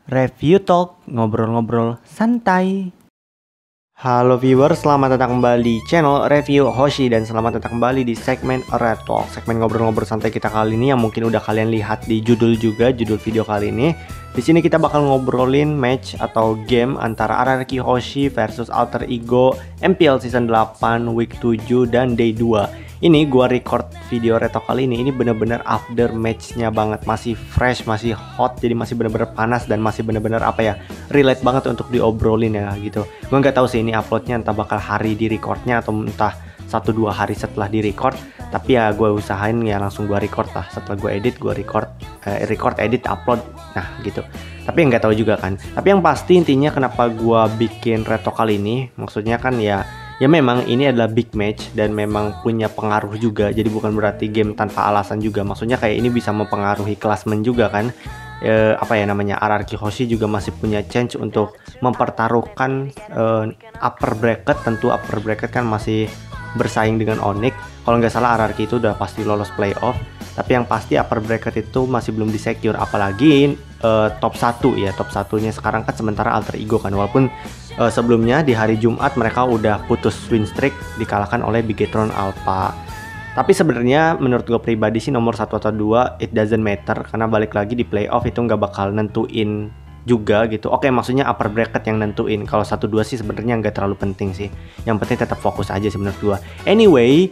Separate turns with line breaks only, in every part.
Review Talk, ngobrol-ngobrol santai. Halo viewers, selamat datang kembali di channel Review Hoshi dan selamat datang kembali di segmen Red Talk. Segmen ngobrol-ngobrol santai kita kali ini yang mungkin udah kalian lihat di judul juga, judul video kali ini. Di sini kita bakal ngobrolin match atau game antara RRQ Hoshi versus Alter Ego MPL Season 8 Week 7 dan Day 2. Ini gua record video retok kali ini bener-bener after matchnya banget, masih fresh, masih hot, jadi masih bener-bener panas dan masih bener-bener relate banget untuk diobrolin ya gitu. Gua nggak tahu sih ini uploadnya entah bakal hari di recordnya atau entah 1-2 hari setelah di record, tapi ya gue usahain ya langsung gue record lah. Setelah gue edit, gue record, edit, upload, nah gitu. Tapi nggak tahu juga kan. Tapi yang pasti intinya kenapa gue bikin retok kali ini, maksudnya kan ya memang ini adalah big match dan memang punya pengaruh juga. Jadi bukan berarti game tanpa alasan juga. Maksudnya kayak ini bisa mempengaruhi klasmen juga kan. RRQ Hoshi juga masih punya chance untuk mempertaruhkan upper bracket. Tentu upper bracket kan masih bersaing dengan Onyx. Kalau nggak salah RRQ itu udah pasti lolos playoff. Tapi yang pasti upper bracket itu masih belum disecure. Apalagi top 1 ya. Top 1-nya sekarang kan sementara Alter Ego kan. Walaupun sebelumnya di hari Jumat mereka udah putus win streak dikalahkan oleh Bigetron Alpha. Tapi sebenarnya menurut gue pribadi sih nomor 1 atau 2 it doesn't matter, karena balik lagi di playoff itu nggak bakal nentuin juga gitu. Oke, maksudnya upper bracket yang nentuin. Kalau 1-2 sih sebenarnya nggak terlalu penting sih. Yang penting tetap fokus aja sih menurut gue. Anyway,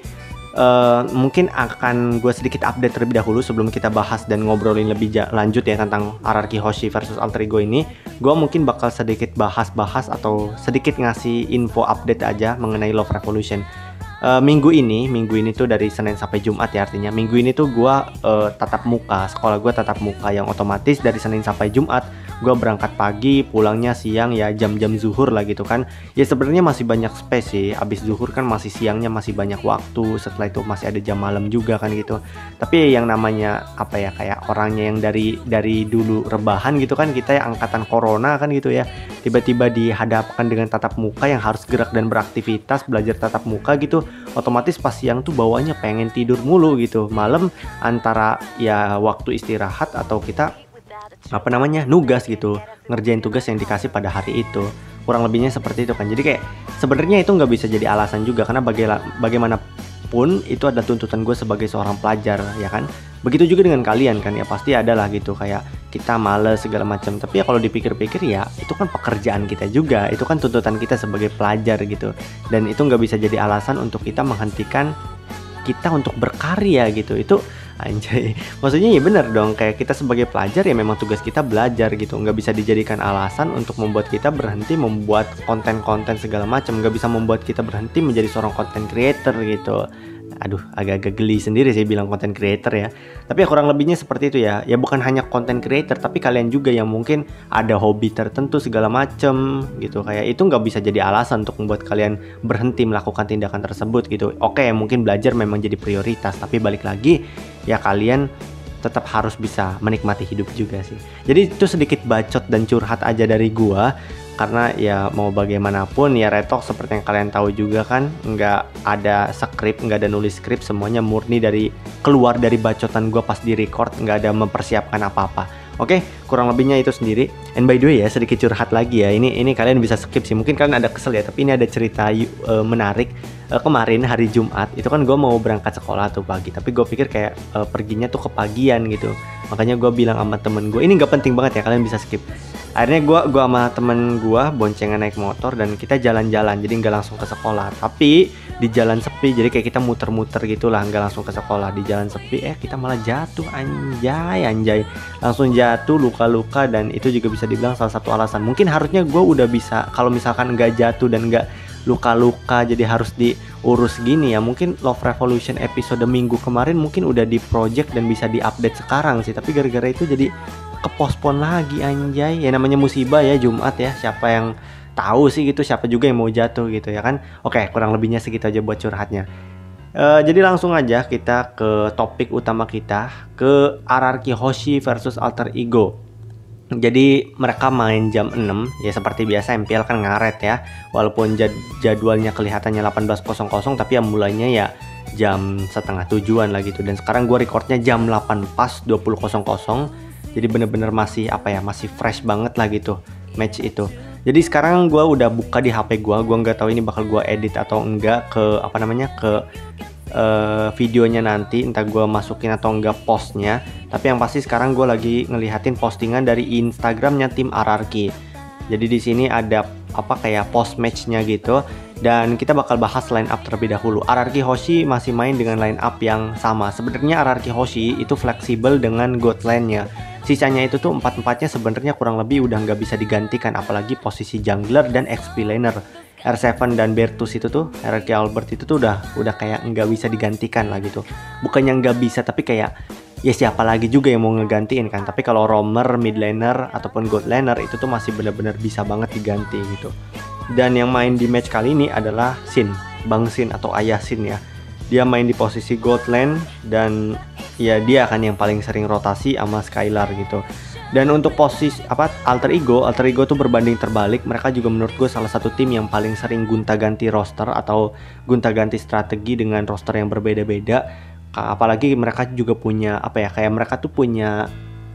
mungkin akan gue sedikit update terlebih dahulu sebelum kita bahas dan ngobrolin lebih lanjut ya tentang RRQ Hoshi versus Alter Ego ini. Gue mungkin bakal sedikit bahas atau sedikit ngasih info update aja mengenai Love Revolution. Minggu ini tuh dari Senin sampai Jumat ya, artinya minggu ini tuh gue tatap muka, sekolah gue tatap muka, yang otomatis dari Senin sampai Jumat gue berangkat pagi, pulangnya siang ya, jam-jam zuhur lah gitu kan. Ya sebenarnya masih banyak space sih, abis zuhur kan masih siangnya masih banyak waktu, setelah itu masih ada jam malam juga kan gitu. Tapi yang namanya kayak orangnya yang dari dulu rebahan gitu kan, kita ya angkatan corona kan gitu ya, tiba-tiba dihadapkan dengan tatap muka yang harus gerak dan beraktivitas, belajar tatap muka gitu, otomatis pas siang tuh bawahnya pengen tidur mulu gitu. Malam antara ya waktu istirahat atau kita nugas gitu, ngerjain tugas yang dikasih pada hari itu, kurang lebihnya seperti itu kan. Jadi kayak sebenarnya itu nggak bisa jadi alasan juga, karena bagaimanapun itu adalah tuntutan gue sebagai seorang pelajar ya kan. Begitu juga dengan kalian kan, ya pasti ada lah gitu kayak kita males segala macam. Tapi ya kalau dipikir-pikir ya itu kan pekerjaan kita juga, itu kan tuntutan kita sebagai pelajar gitu, dan itu nggak bisa jadi alasan untuk kita menghentikan kita untuk berkarya gitu. Itu anjay, maksudnya ya bener dong, kayak kita sebagai pelajar ya memang tugas kita belajar gitu, nggak bisa dijadikan alasan untuk membuat kita berhenti membuat konten-konten segala macam, nggak bisa membuat kita berhenti menjadi seorang content creator gitu. Aduh, agak-agak geli sendiri sih bilang content creator ya. Tapi ya kurang lebihnya seperti itu ya. Ya bukan hanya content creator, tapi kalian juga yang mungkin ada hobi tertentu segala macem gitu. Kayak itu nggak bisa jadi alasan untuk membuat kalian berhenti melakukan tindakan tersebut gitu. Oke, mungkin belajar memang jadi prioritas, tapi balik lagi ya kalian tetap harus bisa menikmati hidup juga sih. Jadi itu sedikit bacot dan curhat aja dari gua, karena ya mau bagaimanapun ya Retok seperti yang kalian tahu juga kan, nggak ada skrip, nggak ada nulis skrip, semuanya murni keluar dari bacotan gua pas di record, nggak ada mempersiapkan apa-apa. Oke, kurang lebihnya itu sendiri. And by the way ya, sedikit curhat lagi ya. Ini kalian bisa skip sih. Mungkin kalian ada kesel ya, tapi ini ada cerita menarik. Kemarin hari Jumat itu kan gue mau berangkat sekolah tuh pagi, tapi gue pikir kayak perginya tuh kepagian gitu. Makanya gue bilang sama temen gue, ini nggak penting banget ya, kalian bisa skip. Akhirnya gue sama temen gue boncengan naik motor dan kita jalan-jalan, jadi nggak langsung ke sekolah, tapi di jalan sepi. Jadi kayak kita muter-muter gitulah, nggak langsung ke sekolah. Di jalan sepi kita malah jatuh, anjay langsung jatuh, luka-luka, dan itu juga bisa dibilang salah satu alasan. Mungkin harusnya gue udah bisa, kalau misalkan nggak jatuh dan nggak luka-luka jadi harus diurus gini ya, mungkin Love Revolution episode minggu kemarin mungkin udah di project dan bisa diupdate sekarang sih. Tapi gara-gara itu jadi kepospon lagi, anjay. Ya namanya musibah ya, Jumat ya, siapa yang tahu sih gitu, siapa juga yang mau jatuh gitu ya kan. Oke, kurang lebihnya segitu aja buat curhatnya. Jadi langsung aja kita ke topik utama kita, ke RRQ Hoshi versus Alter Ego. Jadi mereka main jam 6 ya, seperti biasa MPL kan ngaret ya. Walaupun jadwalnya kelihatannya 18.00, tapi ya mulainya ya jam setengah 7-an lah gitu. Dan sekarang gue recordnya jam 8 pas 20.00. Jadi bener-bener masih apa ya, masih fresh banget lah gitu match itu. Jadi sekarang gue udah buka di HP gue nggak tahu ini bakal gue edit atau enggak ke apa namanya, ke videonya nanti, entah gue masukin atau enggak postnya. Tapi yang pasti sekarang gue lagi ngelihatin postingan dari Instagramnya tim RRQ. Jadi di sini ada apa kayak post matchnya gitu, dan kita bakal bahas line up terlebih dahulu. RRQ Hoshi masih main dengan line up yang sama. Sebenarnya RRQ Hoshi itu fleksibel dengan God lane-nya. Sisanya itu tuh 4-4-nya sebenarnya kurang lebih udah nggak bisa digantikan, apalagi posisi jungler dan XP laner. R7 dan Bertus itu tuh, RRQ Albert itu tuh udah kayak nggak bisa digantikan lah gitu. Bukannya nggak bisa, tapi kayak ya siapa lagi juga yang mau ngegantiin kan. Tapi kalau roamer, mid laner ataupun god laner itu tuh masih benar-benar bisa banget diganti gitu. Dan yang main di match kali ini adalah Sin, Bang Sin atau Ayah Sin ya. Dia main di posisi god lane dan ya dia kan yang paling sering rotasi sama Skylar gitu. Dan untuk posisi apa Alter Ego tuh berbanding terbalik. Mereka juga menurut gue salah satu tim yang paling sering gonta-ganti roster atau gonta-ganti strategi dengan roster yang berbeda-beda. Apalagi mereka juga punya apa ya, kayak mereka tuh punya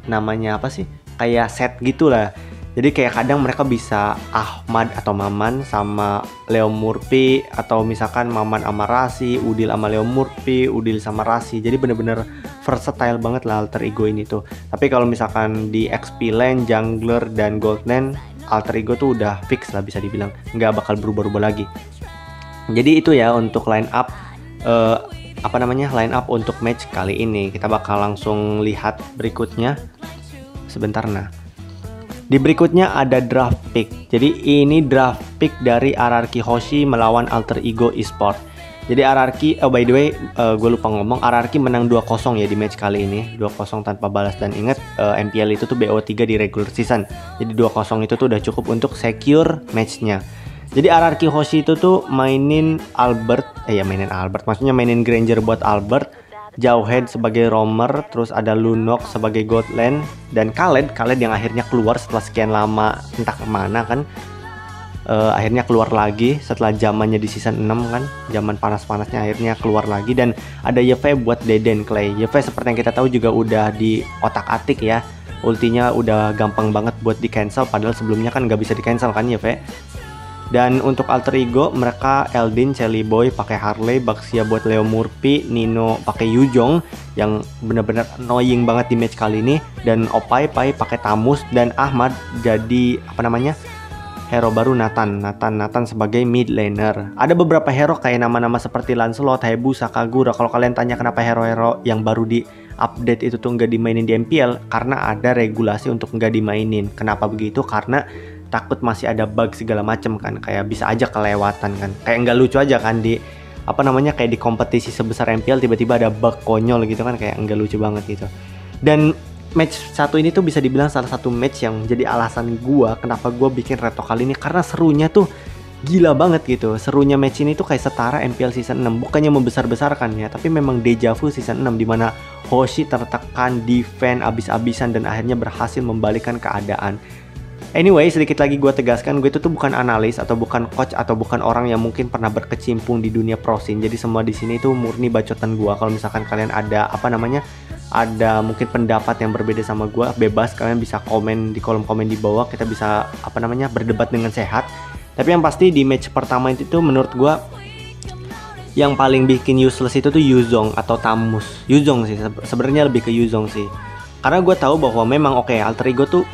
namanya apa sih, kayak set gitulah. Jadi kayak kadang mereka bisa Ahmad atau Maman sama Leo Murphy, atau misalkan Maman sama Rasi, Udil sama Leo Murphy, Udil sama Rasi. Jadi bener-bener versatile banget lah Alter Ego ini tuh. Tapi kalau misalkan di XP lane, jungler, dan gold lane, Alter Ego tuh udah fix lah bisa dibilang, nggak bakal berubah-ubah lagi. Jadi itu ya untuk line up line up untuk match kali ini. Kita bakal langsung lihat berikutnya sebentar. Nah, di berikutnya ada draft pick. Jadi ini draft pick dari RRQ Hoshi melawan Alter Ego Esport. Jadi RRQ, by the way, gue lupa ngomong, RRQ menang 2-0 ya di match kali ini, 2-0 tanpa balas. Dan ingat, MPL itu tuh BO3 di regular season. Jadi 2-0 itu tuh udah cukup untuk secure matchnya. Jadi RRQ Hoshi itu tuh mainin Granger buat Albert, Jauhead sebagai roamer, terus ada Lunok sebagai god lane, dan Khaled yang akhirnya keluar setelah sekian lama entah kemana kan. Akhirnya keluar lagi setelah zamannya di season 6 kan, zaman panas-panasnya akhirnya keluar lagi. Dan ada Yeve buat Deden Clay. Yeve seperti yang kita tahu juga udah di otak-atik ya, ultinya udah gampang banget buat di cancel, padahal sebelumnya kan nggak bisa di cancel kan Yeve. Dan untuk Alter Ego mereka Eldin, Shelly Boy pakai Harley, Baxia buat Leo Murphy, Nino pakai Yuzhong yang benar-benar annoying banget di match kali ini, dan Opai pakai Tamus, dan Ahmad jadi hero baru Nathan sebagai mid laner. Ada beberapa hero kayak nama-nama seperti Lancelot, Hayabusa, Kagura. Kalau kalian tanya kenapa hero-hero yang baru di update itu tuh nggak dimainin di MPL, karena ada regulasi untuk nggak dimainin. Kenapa begitu? Karena takut masih ada bug segala macem kan, kayak bisa aja kelewatan kan, kayak nggak lucu aja kan di kayak di kompetisi sebesar MPL tiba-tiba ada bug konyol gitu kan, kayak nggak lucu banget gitu. Dan match satu ini tuh bisa dibilang salah satu match yang jadi alasan gua kenapa gua bikin reto kali ini, karena serunya tuh gila banget gitu. Serunya match ini tuh kayak setara MPL season 6, bukannya membesar-besarkan ya, tapi memang deja vu season 6 dimana Hoshi tertekan, defend abis-abisan, dan akhirnya berhasil membalikkan keadaan. Anyway, sedikit lagi gue tegaskan, gue itu tuh bukan analis atau bukan coach atau bukan orang yang mungkin pernah berkecimpung di dunia pro scene. Jadi semua di sini tuh murni bacotan gue. Kalau misalkan kalian ada ada mungkin pendapat yang berbeda sama gue, bebas, kalian bisa komen di kolom komen di bawah. Kita bisa berdebat dengan sehat. Tapi yang pasti di match pertama itu tuh menurut gue yang paling bikin useless itu tuh Yuzhong atau Tamus. Yuzhong sih sebenarnya, lebih ke Yuzhong sih. Karena gue tahu bahwa memang Alter Ego tuh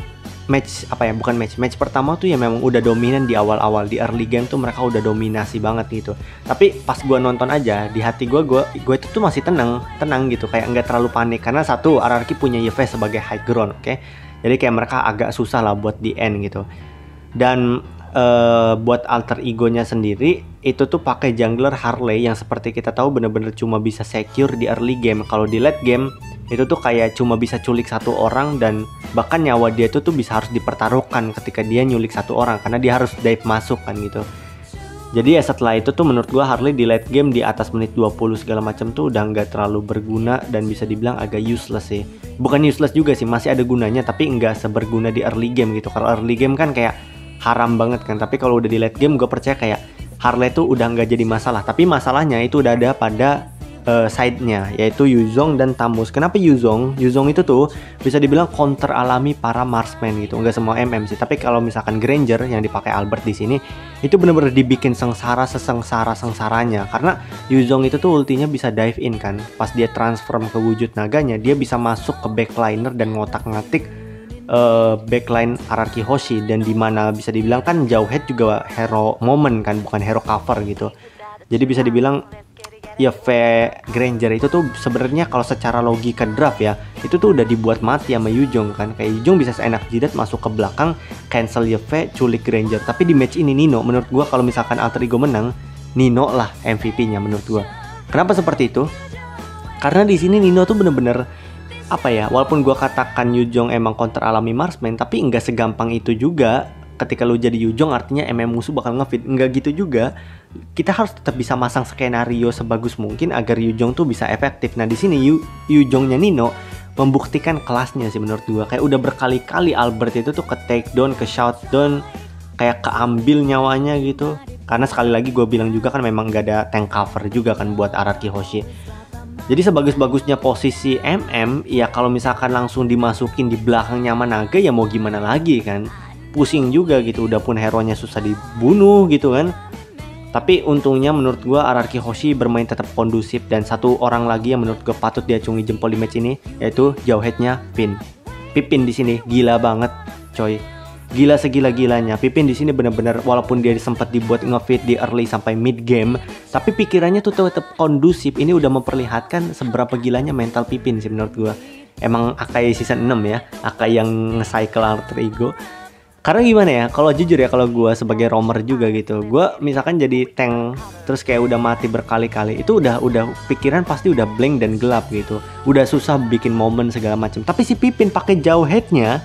match pertama tuh ya memang udah dominan di awal-awal, di early game tuh mereka udah dominasi banget gitu. Tapi pas gue nonton aja, di hati gue itu tuh masih tenang gitu, kayak nggak terlalu panik, karena satu, RRQ punya Yeve sebagai high ground, oke? Jadi kayak mereka agak susah lah buat di end gitu. Dan buat Alter Ego-nya sendiri itu tuh pakai jungler Harley yang seperti kita tahu bener-bener cuma bisa secure di early game. Kalau di late game itu tuh kayak cuma bisa culik satu orang, dan bahkan nyawa dia tuh bisa harus dipertaruhkan ketika dia nyulik satu orang, karena dia harus dive masuk kan gitu. Jadi ya setelah itu tuh menurut gua Harley di late game di atas menit 20 segala macam tuh udah nggak terlalu berguna, dan bisa dibilang agak useless sih. Bukan useless juga sih, masih ada gunanya, tapi nggak seberguna di early game gitu. Kalau early game kan kayak haram banget kan, tapi kalau udah di late game gue percaya kayak Harley tuh udah nggak jadi masalah. Tapi masalahnya itu udah ada pada side-nya, yaitu Yuzong dan Tamus. Kenapa Yuzong? Yuzong itu tuh bisa dibilang counter alami para marksman gitu. Enggak semua MM sih, tapi kalau misalkan Granger yang dipakai Albert di sini itu bener-bener dibikin sengsara sengsaranya, karena Yuzong itu tuh ultinya bisa dive in kan. Pas dia transform ke wujud naganya, dia bisa masuk ke backliner dan ngotak-ngatik backline RRQ Hoshi, dan dimana bisa dibilang kan Jauhead juga hero moment kan, bukan hero cover gitu. Jadi bisa dibilang ya Granger itu tuh sebenarnya kalau secara logika draft ya, itu tuh udah dibuat mati sama Yuzong kan. Kayak Yuzong bisa seenak jidat masuk ke belakang, cancel Yeve, culik Granger. Tapi di match ini Nino, menurut gua kalau misalkan Alter Ego menang, Nino lah MVP-nya menurut gua. Kenapa seperti itu? Karena di sini Nino tuh bener-bener apa ya, walaupun gua katakan Yuzong emang counter alami marksman, tapi nggak segampang itu juga. Ketika lu jadi Yuzong artinya MM musuh bakal ngefit, nggak gitu juga. Kita harus tetap bisa masang skenario sebagus mungkin agar Yuzong tuh bisa efektif. Nah di sini Yuzongnya Nino membuktikan kelasnya sih menurut gua. Kayak udah berkali-kali Albert itu tuh ke take down, ke shout down, kayak keambil nyawanya gitu. Karena sekali lagi gue bilang juga kan memang gak ada tank cover juga kan buat RRQ Hoshi. Jadi sebagus-bagusnya posisi MM, ya kalau misalkan langsung dimasukin di belakangnya sama naga ya mau gimana lagi kan. Pusing juga gitu, udah pun hero-nya susah dibunuh gitu kan. Tapi untungnya menurut gue RRQ Hoshi bermain tetap kondusif, dan satu orang lagi yang menurut gue patut diacungi jempol di match ini yaitu Jauhead-nya Pin. Pipin di sini gila banget, coy. Gila segila-gilanya. Pipin di sini bener-bener walaupun dia sempat dibuat ngefit di early sampai mid game, tapi pikirannya tuh tetap kondusif. Ini udah memperlihatkan seberapa gilanya mental Pipin sih menurut gue. Emang Akai season 6 ya, Akai yang nge-cycle Alter Ego. Karena gimana ya, kalau jujur ya, kalau gue sebagai roamer juga gitu, gue misalkan jadi tank terus kayak udah mati berkali-kali, itu udah pikiran pasti udah blank dan gelap gitu, udah susah bikin momen segala macam. Tapi si Pipin pakai Jauhead-nya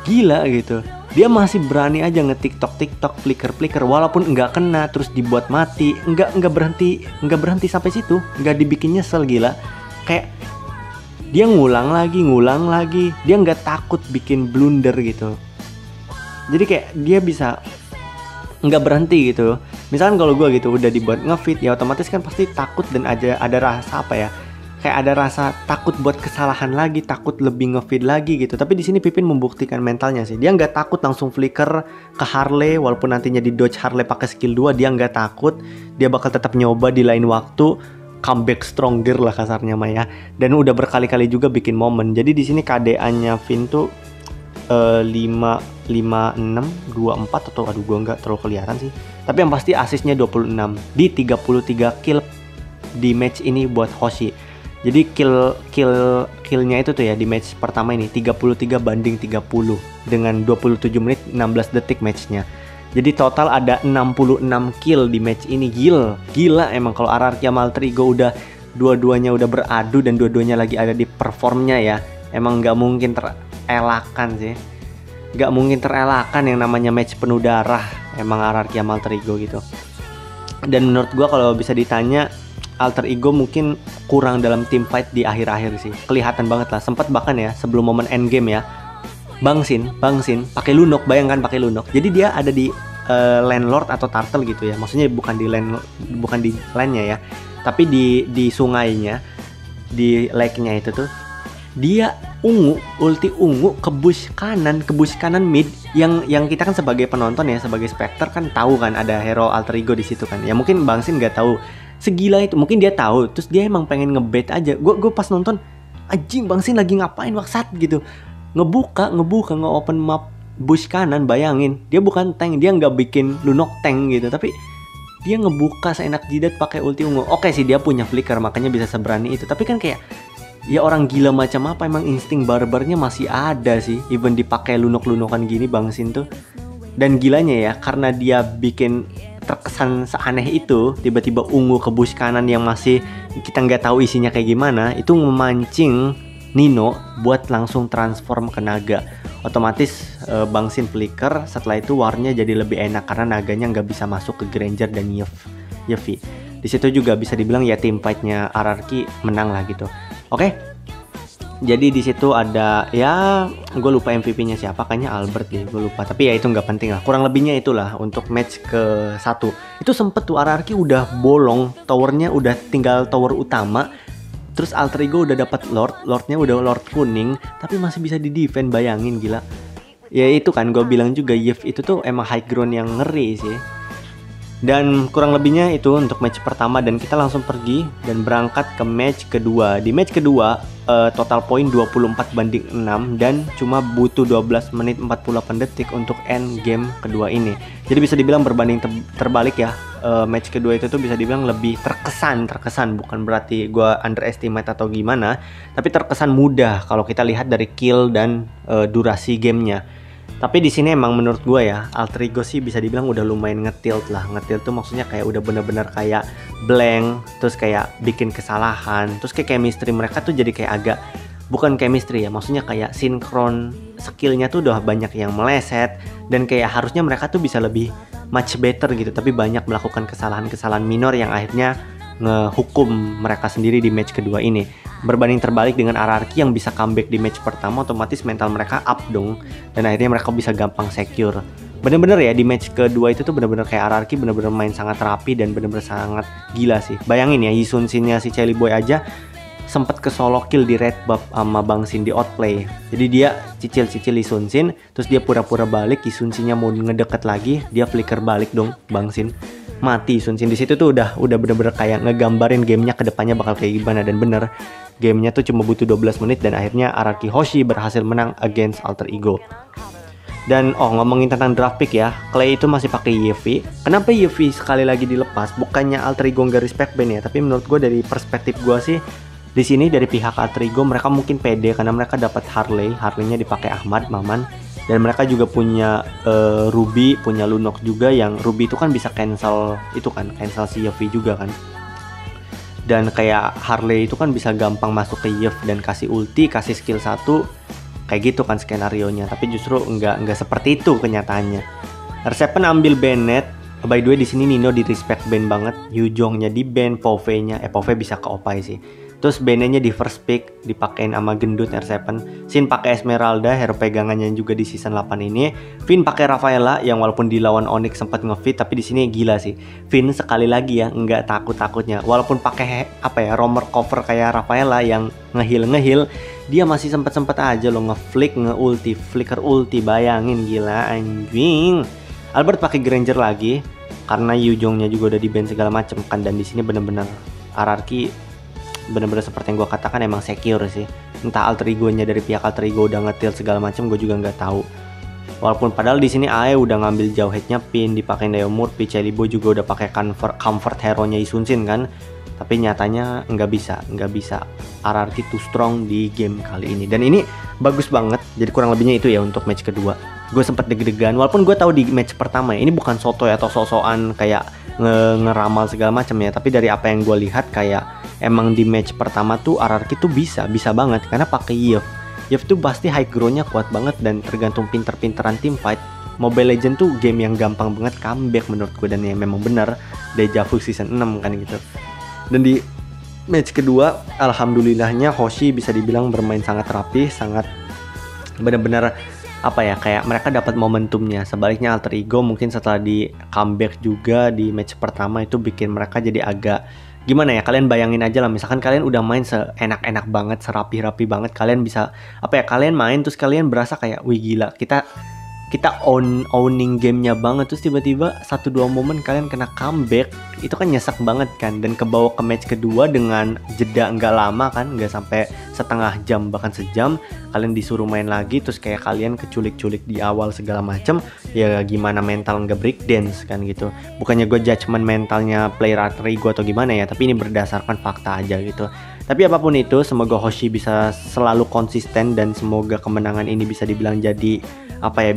gila gitu, dia masih berani aja nge-tiktok flicker walaupun nggak kena terus dibuat mati, nggak berhenti sampai situ, nggak dibikin nyesel. Gila, kayak dia ngulang lagi, dia nggak takut bikin blunder gitu. Jadi kayak dia bisa nggak berhenti gitu. Misalkan kalau gue gitu udah dibuat ngefit, ya otomatis kan pasti takut dan ada rasa apa ya, kayak ada rasa takut buat kesalahan lagi, takut lebih ngefit lagi gitu. Tapi di sini Pipin membuktikan mentalnya sih. Dia nggak takut langsung flicker ke Harley, walaupun nantinya di dodge Harley pakai skill 2, dia nggak takut. Dia bakal tetap nyoba di lain waktu, comeback stronger lah kasarnya Maya. Dan udah berkali-kali juga bikin momen. Jadi di sini KDA-nya Vin tuh 5, 6, 24 atau aduh gue nggak terlalu kelihatan sih. Tapi yang pasti asisnya 26 di 33 kill di match ini buat Hoshi. Jadi killnya itu tuh ya di match pertama ini 33 banding 30 dengan 27 menit 16 detik matchnya. Jadi total ada 66 kill di match ini. Gila emang kalau RRQ sama Alter Ego udah dua-duanya udah beradu dan dua-duanya lagi ada di performnya ya. Emang nggak mungkin terelakkan sih, nggak mungkin terelakkan yang namanya match penuh darah emang RRQ sama Alter Ego gitu. Dan menurut gua kalau bisa ditanya, Alter Ego mungkin kurang dalam team fight di akhir-akhir sih, kelihatan banget lah. Sempat bahkan ya sebelum momen end game ya, Bangsin pakai Lunok, bayangkan pakai Lunok. Jadi dia ada di landlord atau turtle gitu ya, maksudnya bukan di lane-nya ya, tapi di sungainya, di lake-nya itu tuh dia ulti ungu ke bush kanan mid, yang kita kan sebagai penonton ya, sebagai specter kan tahu kan ada hero Alter Ego di situ kan. Ya mungkin Bangsin nggak tahu segila itu, mungkin dia tahu terus dia emang pengen ngebait aja. Gue pas nonton, anjing Bangsin lagi ngapain waksat gitu, ngebuka nge-open map bush kanan. Bayangin dia bukan tank, dia nggak bikin Lunok tank gitu, tapi dia ngebuka seenak jidat pakai ulti ungu. Oke sih dia punya flicker makanya bisa seberani itu, tapi kan kayak ya orang gila macam apa, emang insting barbarnya masih ada sih, even dipakai lunok-lunokan gini Bangsin tuh. Dan gilanya ya, karena dia bikin terkesan seaneh itu, tiba-tiba ungu ke bush kanan yang masih kita nggak tahu isinya kayak gimana, itu memancing Nino buat langsung transform ke naga. Otomatis Bangsin flicker, setelah itu warnya jadi lebih enak karena naganya nggak bisa masuk ke Granger dan Yevie. Di situ juga bisa dibilang ya team fightnya RRQ menang lah gitu. Oke, Jadi di situ ada ya, gue lupa MVP-nya siapa, kayaknya Albert deh, gue lupa. Tapi ya itu nggak penting lah. Kurang lebihnya itulah untuk match ke 1. Itu sempet tuh RRQ udah bolong, towernya udah tinggal tower utama. Terus Alter Ego udah dapat Lordnya udah Lord kuning, tapi masih bisa di defend, bayangin gila. Ya itu kan gue bilang juga, Yves itu tuh emang high ground yang ngeri sih. Dan kurang lebihnya itu untuk match pertama, dan kita langsung pergi dan berangkat ke match kedua. Di match kedua total poin 24-6 dan cuma butuh 12 menit 48 detik untuk end game kedua ini. Jadi bisa dibilang berbanding terbalik ya. Match kedua itu tuh bisa dibilang lebih terkesan, bukan berarti gue underestimate atau gimana, tapi terkesan mudah kalau kita lihat dari kill dan durasi gamenya. Tapi di sini emang menurut gue ya, Alter Ego sih bisa dibilang udah lumayan ngetilt lah. Ngetilt tuh maksudnya kayak udah bener-bener kayak blank, terus kayak bikin kesalahan, terus kayak chemistry mereka tuh jadi kayak agak, bukan chemistry ya, maksudnya kayak sinkron skillnya tuh udah banyak yang meleset, dan kayak harusnya mereka tuh bisa lebih much better gitu, tapi banyak melakukan kesalahan-kesalahan minor yang akhirnya ngehukum mereka sendiri di match kedua ini. Berbanding terbalik dengan RRQ yang bisa comeback di match pertama, otomatis mental mereka up dong, dan akhirnya mereka bisa gampang secure. Bener-bener ya, di match kedua itu tuh bener-bener kayak RRQ bener-bener main sangat rapi dan bener-bener sangat gila sih. Bayangin ya, Yi Sun-shin-nya si Chelly Boy aja sempet ke solo kill di red buff sama Bang Sin di outplay. Jadi dia cicil-cicil Yi Sun-shin, terus dia pura-pura balik, Yi Sun-shin-nya mau ngedeket lagi, dia flicker balik dong Bang Sin. Mati Sun-shin. Di situ tuh udah bener-bener kayak ngegambarin gamenya kedepannya bakal kayak gimana, dan bener gamenya tuh cuma butuh 12 menit dan akhirnya RRQ Hoshi berhasil menang against Alter Ego. Dan ngomongin tentang draft pick ya, Clay itu masih pakai Yevie. Kenapa Yevie sekali lagi dilepas? Bukannya Alter Ego nggak respect band ya, tapi menurut gue dari perspektif gue sih, di sini dari pihak Alter Ego mereka mungkin pede karena mereka dapat Harley-nya dipakai Ahmad Maman, dan mereka juga punya Ruby, punya Lunok juga, yang Ruby itu kan bisa cancel si Yevie juga kan. Dan kayak Harley itu kan bisa gampang masuk ke Yves dan kasih ulti, kasih skill 1, kayak gitu kan skenario-nya. Tapi justru nggak seperti itu kenyataannya. R7 ambil Bennett. By the way di sini Nino di respect ban banget. Yujongnya di ban, Pove-nya Pove bisa ke Opai sih. Terus Bennett-nya di first pick dipakein sama gendut R7. Sin pakai Esmeralda, hero pegangannya juga di season 8 ini. Finn pakai Rafaela yang walaupun dilawan Onyx sempat nge-feed, tapi di sini gila sih. Finn sekali lagi ya nggak takut-takutnya. Walaupun pakai roamer cover kayak Rafaela yang nge-heal, dia masih sempet aja loh nge-flick, flicker ulti, bayangin gila anjing. Albert pakai Granger lagi karena Yujongnya juga udah di-ban segala macem kan, dan di sini bener-bener RRQ bener-bener seperti yang gue katakan emang secure sih. Entah Alter Ego-nya dari pihak Alter Ego udah nge-tilt segala macam, gue juga nggak tahu. Walaupun padahal di sini AE udah ngambil jauh headnya Pin, dipakai Neomurphy, Chelly Boy juga udah pakai comfort hero-nya Yi Sun-shin kan. Tapi nyatanya nggak bisa. RRQ too strong di game kali ini. Dan ini bagus banget. Jadi kurang lebihnya itu ya untuk match kedua. Gue sempet deg-degan, walaupun gue tahu di match pertama ya, ini bukan sotoy atau sosokan kayak ngeramal segala macam ya, tapi dari apa yang gue lihat kayak emang di match pertama tuh RRQ tuh bisa banget karena pakai Yves tuh pasti high ground-nya kuat banget, dan tergantung pinter-pinteran tim fight. Mobile Legends tuh game yang gampang banget comeback menurut gue, dan ya memang bener Deja Vu season 6 kan gitu. Dan di match kedua alhamdulillahnya Hoshi bisa dibilang bermain sangat rapi, sangat bener-bener kayak mereka dapat momentumnya. Sebaliknya Alter Ego mungkin setelah di comeback juga di match pertama itu bikin mereka jadi agak gimana ya, kalian bayangin aja lah, misalkan kalian udah main seenak-enak banget, serapi-rapi banget, kalian bisa kalian main terus kalian berasa kayak wih gila, kita owning gamenya banget, terus tiba-tiba 1-2 momen kalian kena comeback, itu kan nyesek banget kan. Dan kebawa ke match kedua dengan jeda nggak lama kan, nggak sampai setengah jam bahkan sejam, kalian disuruh main lagi, terus kayak kalian keculik-culik di awal segala macem, ya gimana mental nggak break dance kan gitu. Bukannya gue judgement mentalnya player Alter Ego atau gimana ya, tapi ini berdasarkan fakta aja gitu. Tapi apapun itu, semoga Hoshi bisa selalu konsisten, dan semoga kemenangan ini bisa dibilang jadi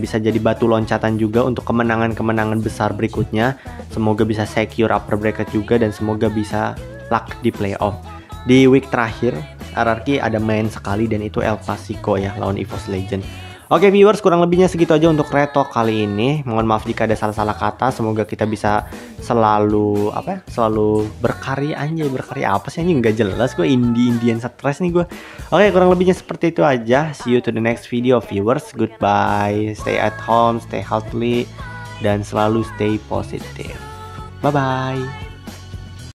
bisa jadi batu loncatan juga untuk kemenangan-kemenangan besar berikutnya. Semoga bisa secure upper bracket juga, dan semoga bisa luck di playoff. Di week terakhir RRQ ada main sekali, dan itu El Clasico ya lawan EVOS Legend. Oke viewers, kurang lebihnya segitu aja untuk retalk kali ini. Mohon maaf jika ada salah-salah kata. Semoga kita bisa selalu selalu berkarya. Anjay, berkarya apa sih anjing, nggak jelas gue, Indian stres nih gue. Oke, kurang lebihnya seperti itu aja. See you to the next video viewers. Goodbye. Stay at home, stay healthy, dan selalu stay positive. Bye bye.